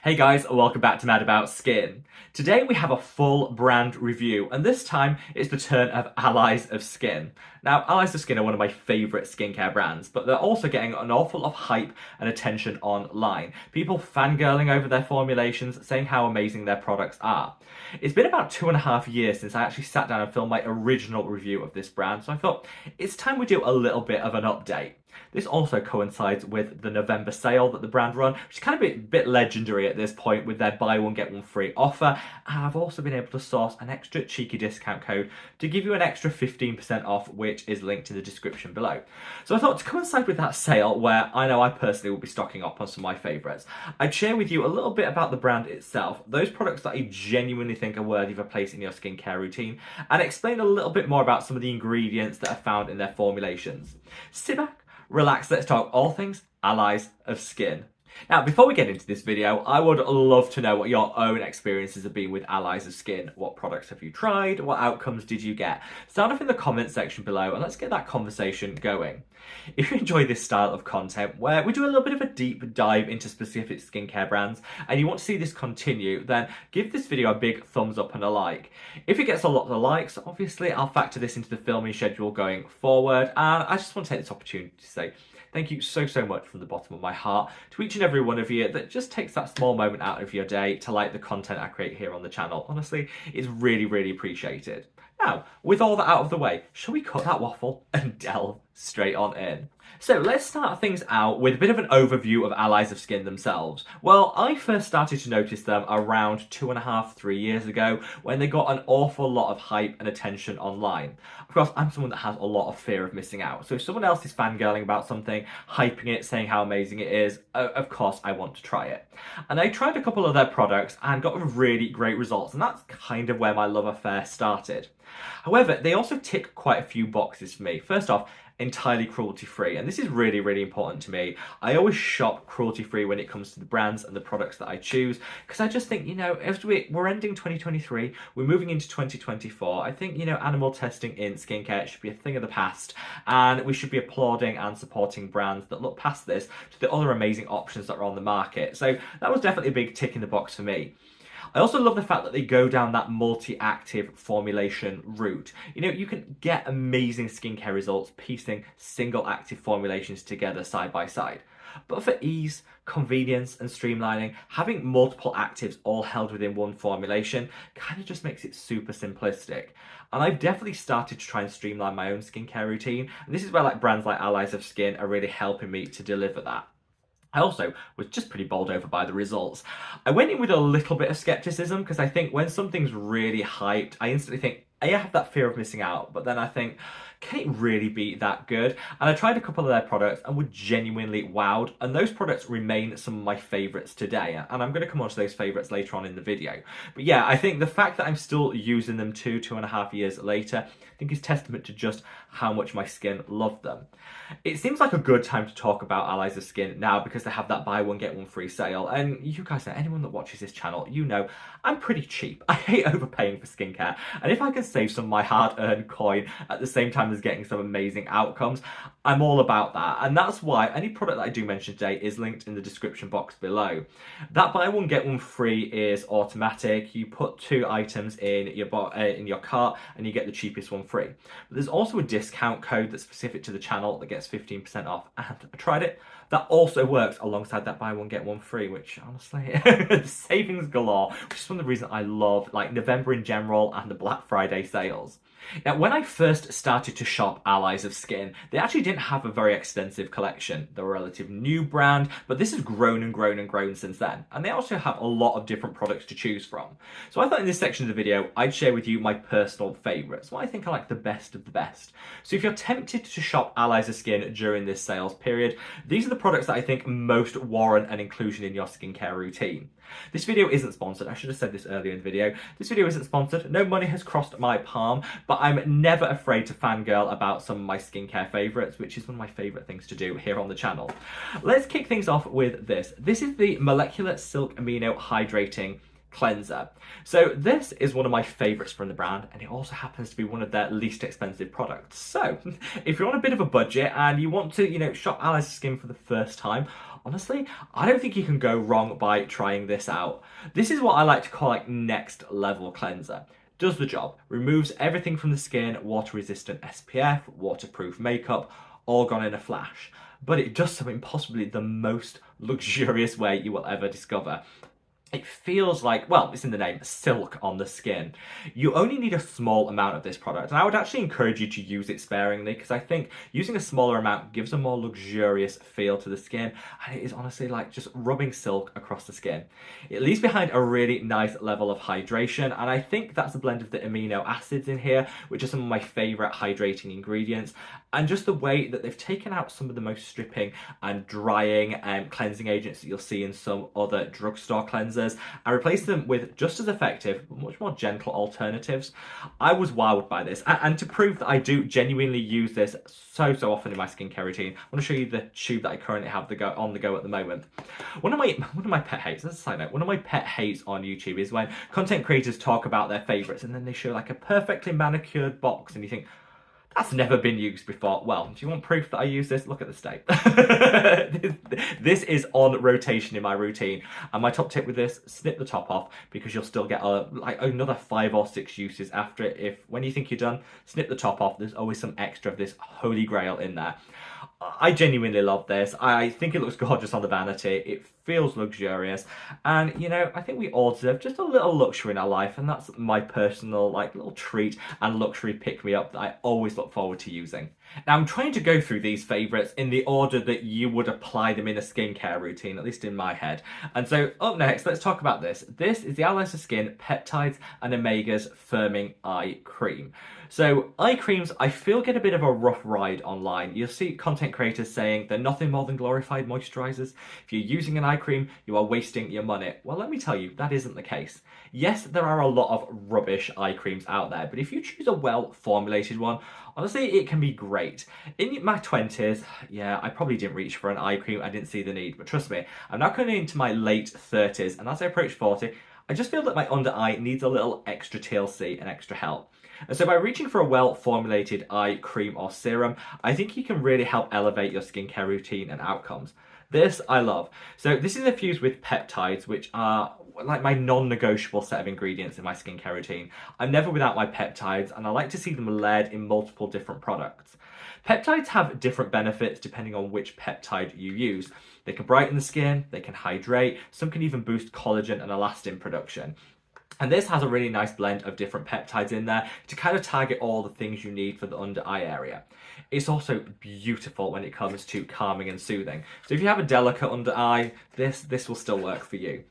Hey guys, welcome back to Mad About Skin. Today we have a full brand review, and this time it's the turn of Allies of Skin. Now, Allies of Skin are one of my favourite skincare brands, but they're also getting an awful lot of hype and attention online. People fangirling over their formulations, saying how amazing their products are. It's been about 2.5 years since I actually sat down and filmed my original review of this brand, so I thought it's time we do a little bit of an update. This also coincides with the November sale that the brand run, which is kind of a bit legendary at this point with their buy one get one free offer, and I've also been able to source an extra cheeky discount code to give you an extra 15% off, which is linked in the description below. So I thought to coincide with that sale, where I know I personally will be stocking up on some of my favourites, I'd share with you a little bit about the brand itself, those products that I genuinely think are worthy of a place in your skincare routine, and explain a little bit more about some of the ingredients that are found in their formulations. Sit back, relax, let's talk all things Allies of Skin. Now, before we get into this video, I would love to know what your own experiences have been with Allies of Skin. What products have you tried? What outcomes did you get? Sound off in the comments section below and let's get that conversation going. If you enjoy this style of content where we do a little bit of a deep dive into specific skincare brands and you want to see this continue, then give this video a big thumbs up and a like. If it gets a lot of likes, obviously I'll factor this into the filming schedule going forward, and I just want to take this opportunity to say thank you so much from the bottom of my heart to each and every one of you that just takes that small moment out of your day to like the content I create here on the channel. Honestly, it's really appreciated. Now, with all that out of the way, shall we cut that waffle and delve straight on in? So let's start things out with a bit of an overview of Allies of Skin themselves. Well, I first started to notice them around 2.5-3 years ago when they got an awful lot of hype and attention online. Of course, I'm someone that has a lot of fear of missing out. So if someone else is fangirling about something, hyping it, saying how amazing it is, of course I want to try it. And I tried a couple of their products and got really great results, and that's kind of where my love affair started. However, they also tick quite a few boxes for me. First off, entirely cruelty-free, and this is really important to me. I always shop cruelty-free when it comes to the brands and the products that I choose, because I just think, as we're ending 2023, we're moving into 2024. I think, animal testing in skincare should be a thing of the past, and we should be applauding and supporting brands that look past this to the other amazing options that are on the market. So that was definitely a big tick in the box for me. I also love the fact that they go down that multi-active formulation route. You can get amazing skincare results piecing single active formulations together side by side. But for ease, convenience and streamlining, having multiple actives all held within one formulation kind of just makes it super simplistic. And I've definitely started to try and streamline my own skincare routine, and this is where brands like Allies of Skin are really helping me to deliver that. I also was just pretty bowled over by the results. I went in with a little bit of skepticism because I think when something's really hyped, I instantly think, I have that fear of missing out, but then I think, can it really be that good? And I tried a couple of their products and were genuinely wowed, and those products remain some of my favourites today, and I'm going to come on to those favourites later on in the video. But yeah, I think the fact that I'm still using them 2.5 years later, I think is testament to just how much my skin loved them. It seems like a good time to talk about Allies of Skin now because they have that buy one get one free sale, and you guys know, anyone that watches this channel, I'm pretty cheap. I hate overpaying for skincare, and if I can save some of my hard-earned coin at the same time as getting some amazing outcomes, I'm all about that. And that's why any product that I do mention today is linked in the description box below. That buy one get one free is automatic. You put 2 items in your cart and you get the cheapest one free. But there's also a discount code that's specific to the channel that gets 15% off, and I tried it. That also works alongside that buy one get one free, which honestly, savings galore, which is one of the reasons I love November in general and the Black Friday sales. Now, when I first started to shop Allies of Skin, they actually didn't have a very extensive collection. They're a relative new brand, but this has grown since then. And they also have a lot of different products to choose from. So I thought in this section of the video, I'd share with you my personal favourites, what I think are the best of the best. So if you're tempted to shop Allies of Skin during this sales period, these are the products that I think most warrant an inclusion in your skincare routine. This video isn't sponsored. I should have said this earlier in the video. This video isn't sponsored. No money has crossed my palm, but I'm never afraid to fangirl about some of my skincare favourites, which is one of my favourite things to do here on the channel. Let's kick things off with this. This is the Molecular Silk Amino Hydrating Cleanser. So this is one of my favourites from the brand, and it also happens to be one of their least expensive products. So if you're on a bit of a budget and you want to, shop Allies of Skin for the first time, Honestly, I don't think you can go wrong by trying this out. This is what I like to call like next level cleanser. Does the job, removes everything from the skin, water resistant SPF, waterproof makeup, all gone in a flash. But it does so in possibly the most luxurious way you will ever discover. It feels like, well, it's in the name, silk on the skin. You only need a small amount of this product, and I would actually encourage you to use it sparingly because I think using a smaller amount gives a more luxurious feel to the skin, and it is honestly like just rubbing silk across the skin. It leaves behind a really nice level of hydration, and I think that's a blend of the amino acids in here, which are some of my favourite hydrating ingredients, and just the way that they've taken out some of the most stripping and drying cleansing agents that you'll see in some other drugstore cleansers. I replaced them with just as effective, but much more gentle alternatives. I was wowed by this, and to prove that I do genuinely use this so often in my skincare routine, I want to show you the tube that I currently have on the go at the moment. One of my pet hates, as a side note, one of my pet hates on YouTube is when content creators talk about their favourites and then they show like a perfectly manicured box and you think, that's never been used before. Well, do you want proof that I use this? Look at the state. This is on rotation in my routine. And my top tip with this, snip the top off because you'll still get like another 5 or 6 uses after it. When you think you're done, snip the top off. There's always some extra of this holy grail in there. I genuinely love this. I think it looks gorgeous on the vanity. It feels luxurious. And, you know, I think we all deserve just a little luxury in our life. And that's my personal, like, little treat and luxury pick-me-up that I always look forward to using. Now, I'm trying to go through these favourites in the order that you would apply them in a skincare routine, at least in my head. And so, up next, let's talk about this. This is the Allies of Skin Peptides and Omegas Firming Eye Cream. So, eye creams, I feel, get a bit of a rough ride online. You'll see content creators saying they're nothing more than glorified moisturisers. If you're using an eye cream, you are wasting your money. Well, let me tell you, that isn't the case. Yes, there are a lot of rubbish eye creams out there, but if you choose a well-formulated one, honestly, it can be great. In my 20s, yeah, I probably didn't reach for an eye cream. I didn't see the need, but trust me, I'm now coming into my late 30s, and as I approach 40, I just feel that my under eye needs a little extra TLC and extra help. And so by reaching for a well-formulated eye cream or serum, I think you can really help elevate your skincare routine and outcomes. This I love. So this is infused with peptides, which are like my non-negotiable set of ingredients in my skincare routine. I'm never without my peptides, and I like to see them layered in multiple different products. Peptides have different benefits depending on which peptide you use. They can brighten the skin, they can hydrate, some can even boost collagen and elastin production. And this has a really nice blend of different peptides in there to kind of target all the things you need for the under eye area. It's also beautiful when it comes to calming and soothing. So if you have a delicate under eye, this will still work for you.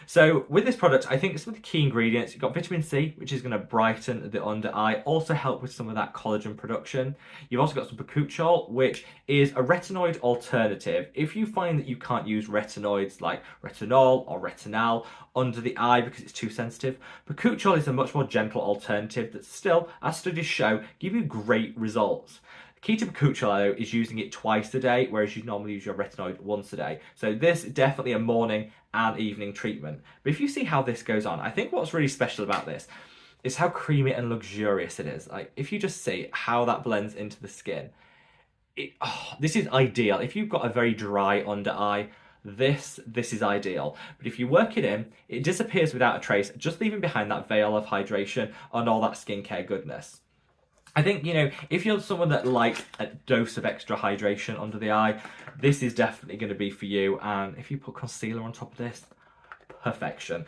So with this product, I think some of the key ingredients, you've got vitamin C, which is going to brighten the under eye, also help with some of that collagen production. You've also got some bakuchiol, which is a retinoid alternative. If you find that you can't use retinoids like retinol or retinal under the eye because it's too sensitive, bakuchiol is a much more gentle alternative that still, as studies show, give you great results. Key to bakuchiol is using it twice a day, whereas you normally use your retinoid once a day. So this is definitely a morning and evening treatment. But if you see how this goes on, I think what's really special about this is how creamy and luxurious it is. Like, if you just see how that blends into the skin, this is ideal. If you've got a very dry under eye, this is ideal. But if you work it in, it disappears without a trace, just leaving behind that veil of hydration and all that skincare goodness. I think, you know, if you're someone that likes a dose of extra hydration under the eye, this is definitely going to be for you. And if you put concealer on top of this, perfection.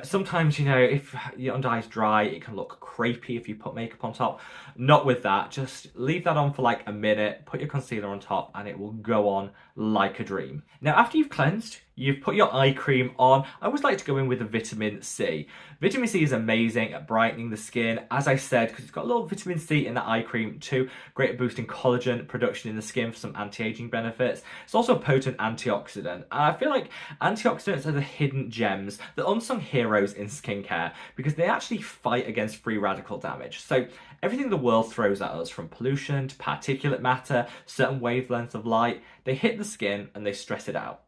Sometimes, you know, if your under eye is dry, it can look crepey if you put makeup on top. Not with that. Just leave that on for like a minute, put your concealer on top, and it will go on like a dream. Now, after you've cleansed, you've put your eye cream on. I always like to go in with a vitamin C. Vitamin C is amazing at brightening the skin, as I said, because it's got a little vitamin C in the eye cream too. Great at boosting collagen production in the skin for some anti-aging benefits. It's also a potent antioxidant. And I feel like antioxidants are the hidden gems, the unsung heroes in skincare, because they actually fight against free radical damage. So everything the world throws at us, from pollution to particulate matter, certain wavelengths of light, they hit the skin and they stress it out.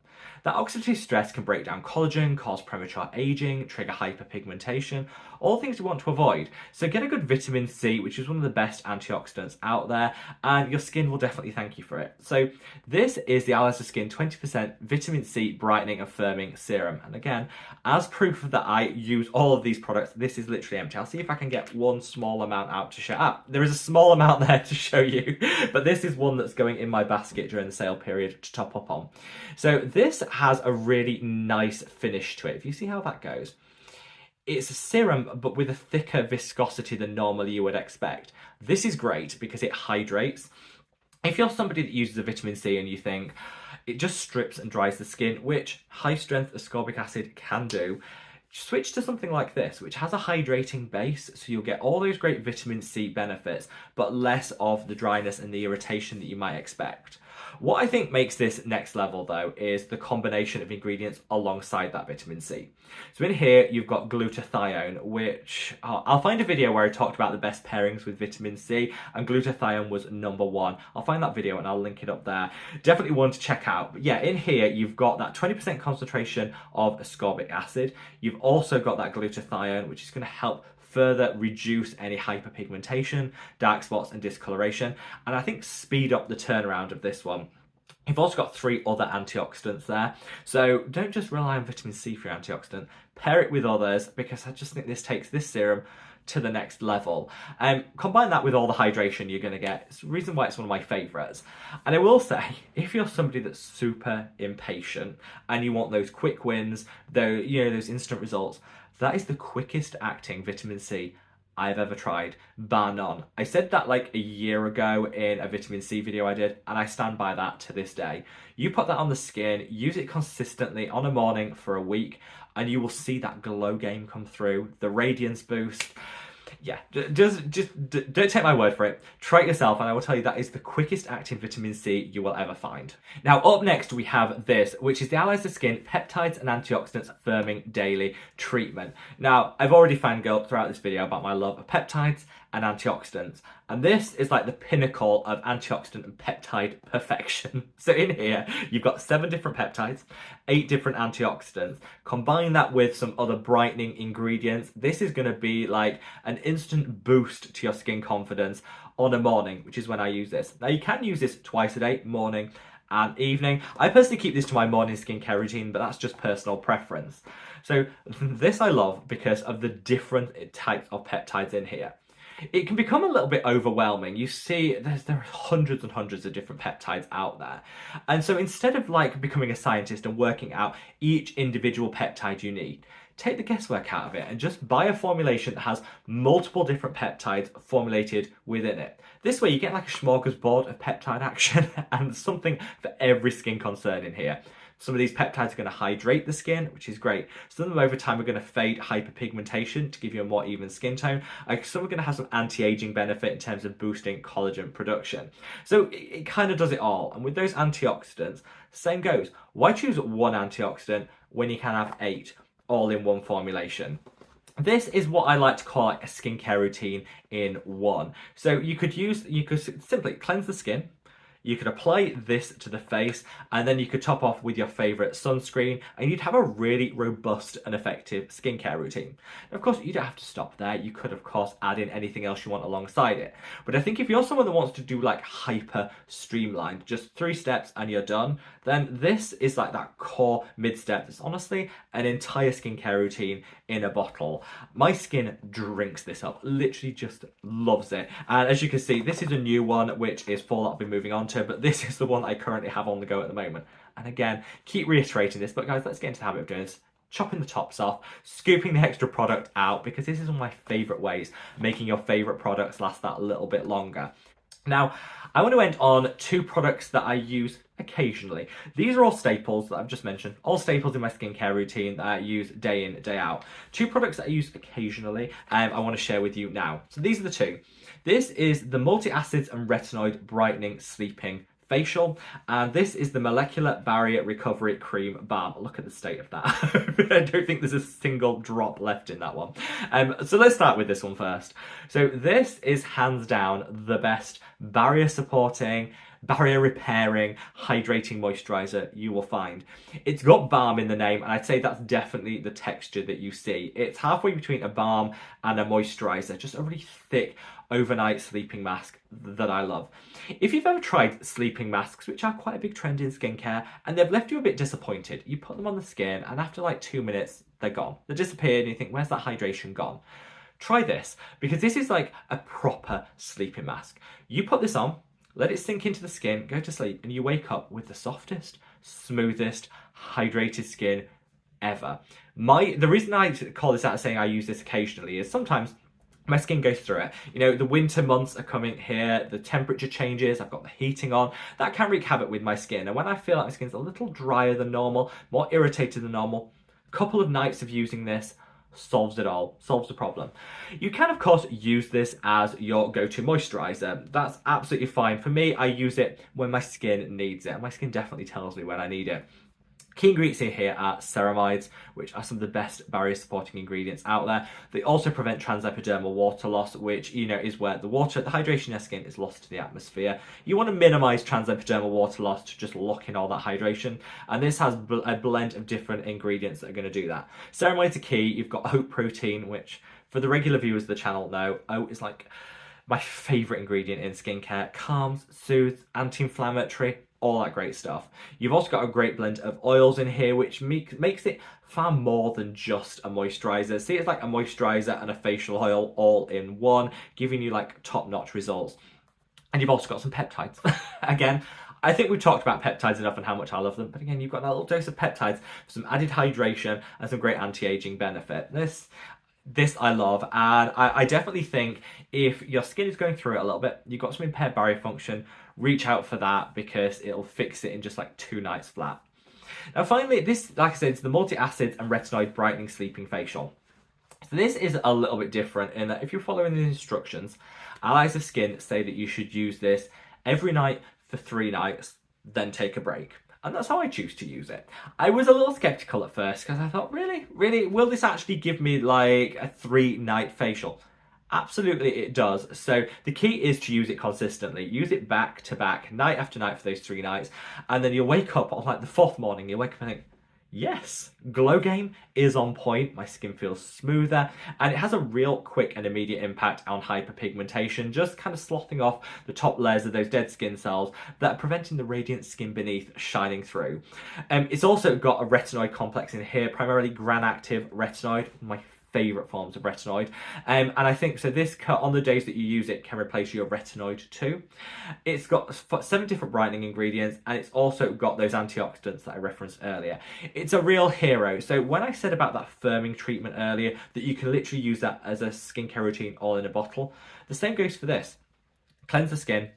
That oxidative stress can break down collagen, cause premature aging, trigger hyperpigmentation, all things we want to avoid. So get a good vitamin C, which is one of the best antioxidants out there, and your skin will definitely thank you for it. So this is the Allies of Skin 20% vitamin C brightening and firming serum. And again, as proof that I use all of these products, this is literally empty. I'll see if I can get one small amount out to show up. There is a small amount there to show you, but this is one that's going in my basket during the sale period to top up on. So this has a really nice finish to it. If you see how that goes, it's a serum, but with a thicker viscosity than normally you would expect. This is great because it hydrates. If you're somebody that uses a vitamin C and you think it just strips and dries the skin, which high strength ascorbic acid can do, switch to something like this, which has a hydrating base, so you'll get all those great vitamin C benefits, but less of the dryness and the irritation that you might expect. What I think makes this next level though is the combination of ingredients alongside that vitamin C. So in here you've got glutathione, which I'll find a video where I talked about the best pairings with vitamin C, and glutathione was number one. I'll find that video and I'll link it up there. Definitely one to check out. But yeah, in here you've got that 20% concentration of ascorbic acid. You've also got that glutathione, which is going to help further reduce any hyperpigmentation, dark spots and discoloration, and I think speed up the turnaround of this one. You've also got 3 other antioxidants there, so don't just rely on vitamin C for your antioxidant, pair it with others, because I just think this takes this serum to the next level. Combine that with all the hydration you're going to get. It's the reason why it's one of my favourites. And I will say, if you're somebody that's super impatient and you want those quick wins, those instant results, that is the quickest acting vitamin C I've ever tried, bar none. I said that like a year ago in a vitamin C video I did, and I stand by that to this day. You put that on the skin, use it consistently on a morning for a week, and you will see that glow game come through, the radiance boost. Yeah, just don't take my word for it. Try it yourself, and I will tell you that is the quickest acting vitamin C you will ever find. Now, up next we have this, which is the Allies of Skin Peptides and Antioxidants Firming Daily Treatment. Now, I've already fangirled throughout this video about my love of peptides and antioxidants, and this is like the pinnacle of antioxidant and peptide perfection. So in here you've got 7 different peptides, 8 different antioxidants. Combine that with some other brightening ingredients, this is going to be like an instant boost to your skin confidence on a morning, which is when I use this. Now you can use this twice a day, morning and evening. I personally keep this to my morning skincare routine, but that's just personal preference. So this I love because of the different types of peptides in here. It can become a little bit overwhelming. You see, there are hundreds and hundreds of different peptides out there. And so instead of like becoming a scientist and working out each individual peptide you need, take the guesswork out of it and just buy a formulation that has multiple different peptides formulated within it. This way you get like a smorgasbord of peptide action and something for every skin concern in here. Some of these peptides are going to hydrate the skin, which is great. Some of them over time are going to fade hyperpigmentation to give you a more even skin tone. Some are going to have some anti-aging benefit in terms of boosting collagen production. So it kind of does it all. And with those antioxidants, same goes. Why choose one antioxidant when you can have 8 all in one formulation? This is what I like to call like a skincare routine in one. So you could simply cleanse the skin. You could apply this to the face, and then you could top off with your favourite sunscreen, and you'd have a really robust and effective skincare routine. And of course, you don't have to stop there. You could, of course, add in anything else you want alongside it. But I think if you're someone that wants to do like hyper streamlined, just 3 steps and you're done, then this is like that core mid-step that's honestly an entire skincare routine in a bottle. My skin drinks this up, literally just loves it. And as you can see, this is a new one, which is fall that I'll be moving on to, but this is the one I currently have on the go at the moment. And again, keep reiterating this, but guys, let's get into the habit of doing this. Chopping the tops off, scooping the extra product out, because this is one of my favourite ways, making your favourite products last that little bit longer. Now, I want to end on 2 products that I use occasionally. These are all staples that I've just mentioned, all staples in my skincare routine that I use day in, day out. 2 products that I use occasionally, I want to share with you now. So these are the 2. This is the multi-acids and retinoid brightening sleeping facial, and this is the molecular barrier recovery cream balm. Look at the state of that. I don't think there's a single drop left in that one. So let's start with this one first. So this is hands down the best barrier supporting barrier repairing, hydrating moisturiser you will find. It's got balm in the name, and I'd say that's definitely the texture that you see. It's halfway between a balm and a moisturiser, just a really thick overnight sleeping mask that I love. If you've ever tried sleeping masks, which are quite a big trend in skincare, and they've left you a bit disappointed, you put them on the skin and after like 2 minutes, they're gone. They disappeared and you think, where's that hydration gone? Try this, because this is like a proper sleeping mask. You put this on, let it sink into the skin, go to sleep, and you wake up with the softest, smoothest, hydrated skin ever. The reason I call this out saying I use this occasionally is sometimes my skin goes through it. You know, the winter months are coming here, the temperature changes, I've got the heating on. That can wreak havoc with my skin. And when I feel like my skin's a little drier than normal, more irritated than normal, a couple of nights of using this solves it all, solves the problem. You can, of course, use this as your go-to moisturiser. That's absolutely fine. For me, I use it when my skin needs it. My skin definitely tells me when I need it. Key ingredients in here are ceramides, which are some of the best barrier supporting ingredients out there. They also prevent transepidermal water loss, which, you know, is where the hydration in your skin is lost to the atmosphere. You want to minimize transepidermal water loss to just lock in all that hydration. And this has a blend of different ingredients that are going to do that. Ceramides are key. You've got oat protein, which for the regular viewers of the channel know, oat is like my favorite ingredient in skincare. Calms, soothes, anti-inflammatory, all that great stuff. You've also got a great blend of oils in here, which makes it far more than just a moisturizer. See, it's like a moisturizer and a facial oil all in one, giving you like top-notch results. And you've also got some peptides. Again, I think we've talked about peptides enough and how much I love them, but again, you've got that little dose of peptides for some added hydration and some great anti-aging benefit. This I love, and I definitely think if your skin is going through it a little bit, you've got some impaired barrier function, reach out for that because it'll fix it in just like 2 nights flat. Now finally, this, like I said, is the multi-acids and retinoid brightening sleeping facial. So this is a little bit different in that if you're following the instructions, Allies of Skin say that you should use this every night for 3 nights, then take a break. And that's how I choose to use it. I was a little skeptical at first because I thought, really, will this actually give me like a 3-night facial? Absolutely it does. So the key is to use it consistently. Use it back to back, night after night for those 3 nights. And then you'll wake up on like the 4th morning, you'll wake up and think, yes, glow game is on point. My skin feels smoother and it has a real quick and immediate impact on hyperpigmentation, just kind of sloughing off the top layers of those dead skin cells that are preventing the radiant skin beneath shining through. It's also got a retinoid complex in here, primarily gran-active retinoid, my favourite forms of retinoid, and I think so this on the days that you use it can replace your retinoid too. It's got 7 different brightening ingredients and it's also got those antioxidants that I referenced earlier. It's a real hero. So when I said about that firming treatment earlier, that you can literally use that as a skincare routine all in a bottle, the same goes for this. Cleanse the skin,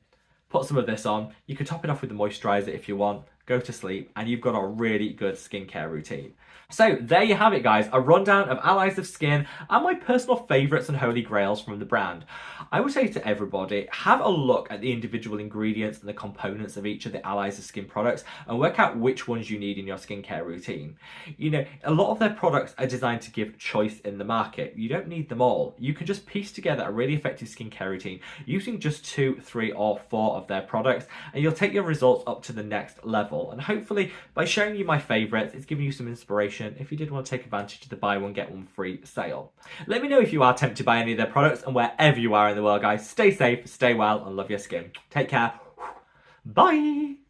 put some of this on, you can top it off with the moisturiser if you want, go to sleep, and you've got a really good skincare routine. So there you have it, guys, a rundown of Allies of Skin and my personal favourites and holy grails from the brand. I would say to everybody, have a look at the individual ingredients and the components of each of the Allies of Skin products and work out which ones you need in your skincare routine. You know, a lot of their products are designed to give choice in the market. You don't need them all. You can just piece together a really effective skincare routine using just 2, 3 or 4 of their products, and you'll take your results up to the next level. And hopefully by showing you my favourites, it's giving you some inspiration if you did want to take advantage of the buy one get one free sale. Let me know if you are tempted by any of their products, and wherever you are in the world, guys, stay safe, stay well and love your skin. Take care. Bye.